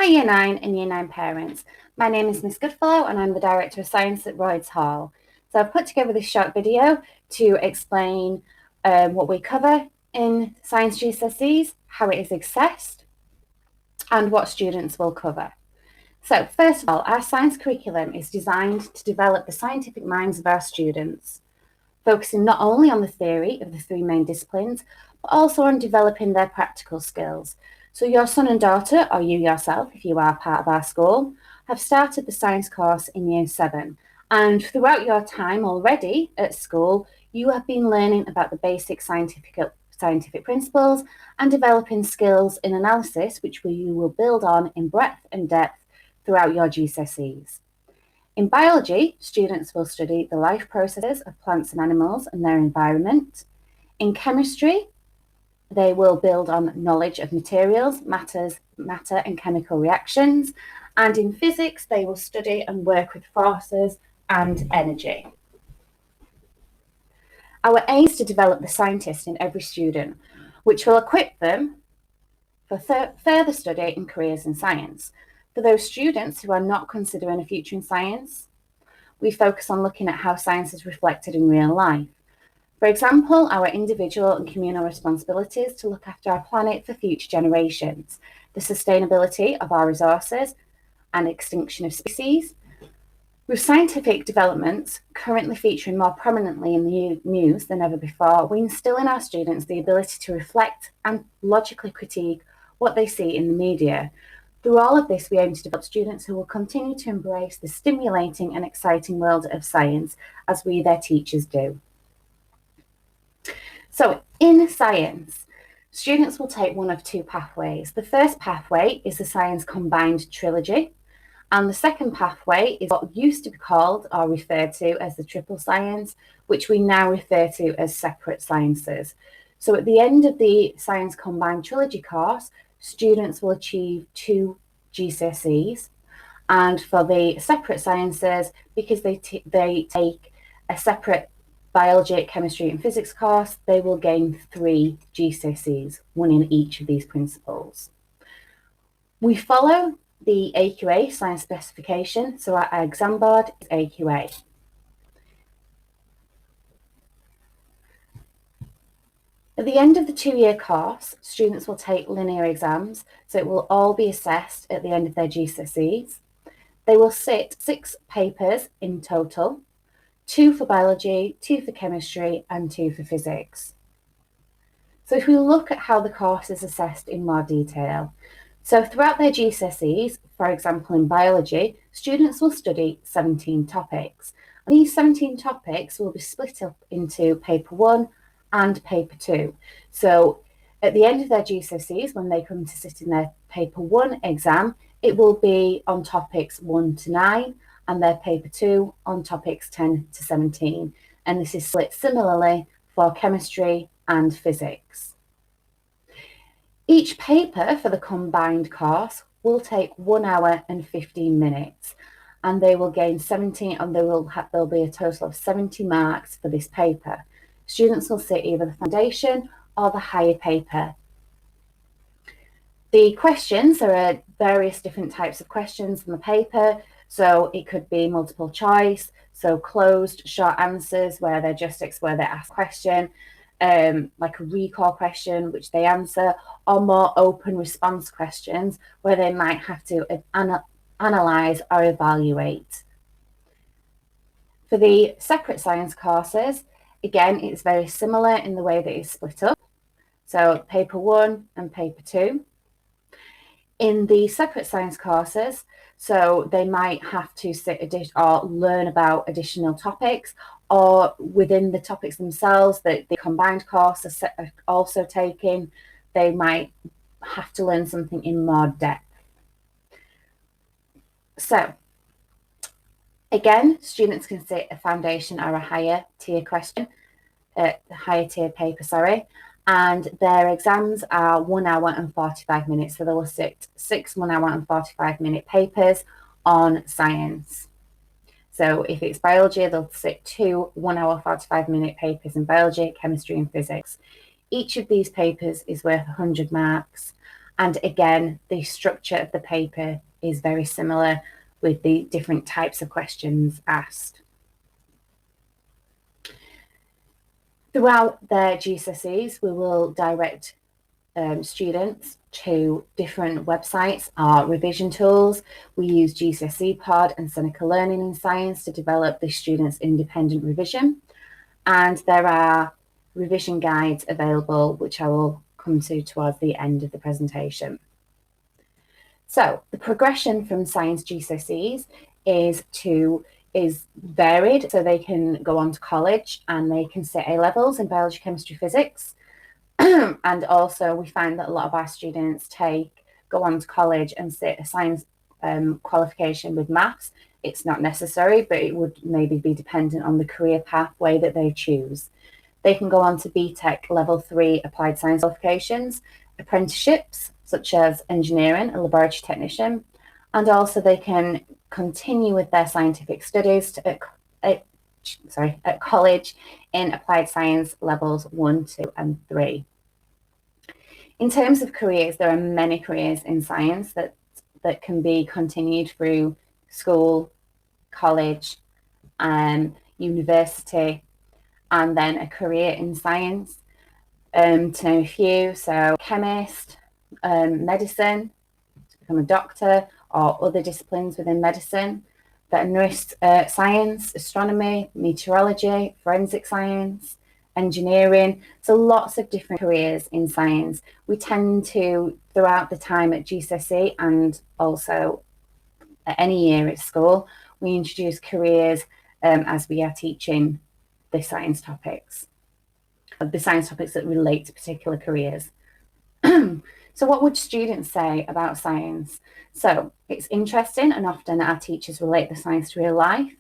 Hi Year 9 and Year 9 parents. My name is Miss Goodfellow and I'm the Director of Science at Royds Hall. So I've put together this short video to explain what we cover in Science GCSEs, how it is assessed and what students will cover. So first of all, our science curriculum is designed to develop the scientific minds of our students, focusing not only on the theory of the three main disciplines, but also on developing their practical skills. So your son and daughter, or you yourself, if you are part of our school, have started the science course in Year 7. And throughout your time already at school, you have been learning about the basic scientific principles and developing skills in analysis, which you will build on in breadth and depth throughout your GCSEs. In biology, students will study the life processes of plants and animals and their environment. In chemistry, they will build on knowledge of materials, matter and chemical reactions. And in physics, they will study and work with forces and energy. Our aim is to develop the scientist in every student, which will equip them for further study and careers in science. For those students who are not considering a future in science, we focus on looking at how science is reflected in real life. For example, our individual and communal responsibilities to look after our planet for future generations, the sustainability of our resources and extinction of species. With scientific developments currently featuring more prominently in the news than ever before, we instill in our students the ability to reflect and logically critique what they see in the media. Through all of this, we aim to develop students who will continue to embrace the stimulating and exciting world of science as we, their teachers, do. So in science, students will take one of two pathways. The first pathway is the Science Combined Trilogy, and the second pathway is what used to be called or referred to as the Triple Science, which we now refer to as separate sciences. So at the end of the Science Combined Trilogy course, students will achieve 2 GCSEs, and for the separate sciences, because they take a separate biology, chemistry and physics course, they will gain 3 GCSEs, 1 in each of these principles. We follow the AQA science specification, so our exam board is AQA. At the end of the 2-year course, students will take linear exams, so it will all be assessed at the end of their GCSEs. They will sit 6 papers in total, 2 for biology, 2 for chemistry, and 2 for physics. So if we look at how the course is assessed in more detail, so throughout their GCSEs, for example in biology, students will study 17 topics. And these 17 topics will be split up into paper 1 and paper 2. So at the end of their GCSEs, when they come to sit in their paper 1 exam, it will be on topics 1 to 9 and their paper 2 on topics 10 to 17. And this is split similarly for chemistry and physics. Each paper for the combined course will take 1 hour and 15 minutes, and they will gain 17, and there'll be a total of 70 marks for this paper. Students will sit either the foundation or the higher paper. The questions, there are various different types of questions in the paper. So it could be multiple choice, so closed short answers where they're asked a question, like a recall question which they answer, or more open response questions where they might have to analyse or evaluate. For the separate science courses, again, it's very similar in the way that it's split up. So paper 1 and paper 2. In the separate science courses, so they might have to sit or learn about additional topics, or within the topics themselves that the combined course are also taking, they might have to learn something in more depth. So again, students can sit a foundation or a higher tier paper, and their exams are 1 hour and 45 minutes. So they will sit 6 1 hour and 45 minute papers on science. So if it's biology, they'll sit 2 1 hour 45 minute papers in biology, chemistry and physics. Each of these papers is worth 100 marks, And again, the structure of the paper is very similar with the different types of questions asked. Throughout their GCSEs, we will direct students to different websites, our revision tools. We use GCSE Pod and Seneca Learning in Science to develop the students' independent revision. And there are revision guides available, which I will come to towards the end of the presentation. So the progression from Science GCSEs is varied. So they can go on to college and they can sit A levels in biology, chemistry, physics. And also we find that a lot of our students go on to college and sit a science qualification with maths. It's not necessary, but it would maybe be dependent on the career pathway that they choose. They can go on to BTEC level 3 applied science qualifications, apprenticeships such as engineering, a laboratory technician, and also they can continue with their scientific studies at college in applied science levels 1, 2, and 3. In terms of careers, there are many careers in science that can be continued through school, college, university, and then a career in science. To name a few, so chemist, medicine, to become a doctor, or other disciplines within medicine, veterinarist science, astronomy, meteorology, forensic science, engineering. So lots of different careers in science. We tend to, throughout the time at GCSE and also at any year at school, we introduce careers as we are teaching the science topics that relate to particular careers. So what would students say about science? So it's interesting, and often our teachers relate the science to real life.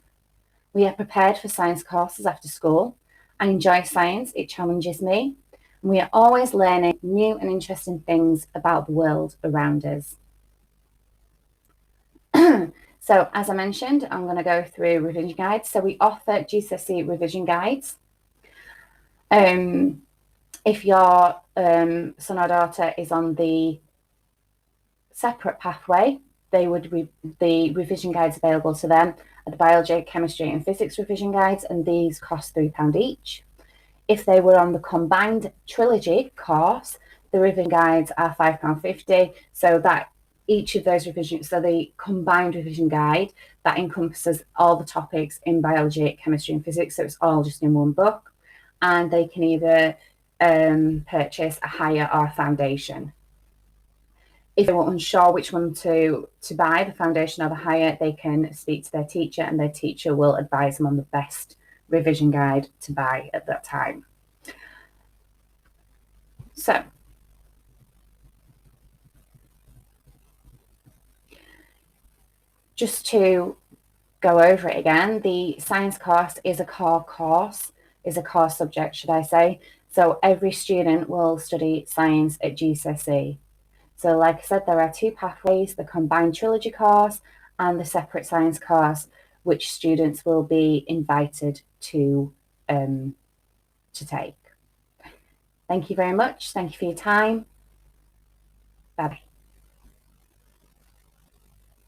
We are prepared for science courses after school. I enjoy science, it challenges me. And we are always learning new and interesting things about the world around us. So as I mentioned, I'm going to go through revision guides. So we offer GCSE revision guides. If your son or daughter is on the separate pathway, the revision guides available to them are the biology, chemistry, and physics revision guides, and these cost £3 each. If they were on the combined trilogy course, the revision guides are £5.50. So that each of those revisions, so the combined revision guide, that encompasses all the topics in biology, chemistry, and physics. So it's all just in one book, and they can either purchase a higher or a foundation. If they were unsure which one to buy, the foundation or the higher, they can speak to their teacher, and their teacher will advise them on the best revision guide to buy at that time. So just to go over it again, the science course is a core subject, should I say. So every student will study science at GCSE. So like I said, there are two pathways, the combined trilogy course and the separate science course, which students will be invited to take. Thank you very much. Thank you for your time. Bye-bye.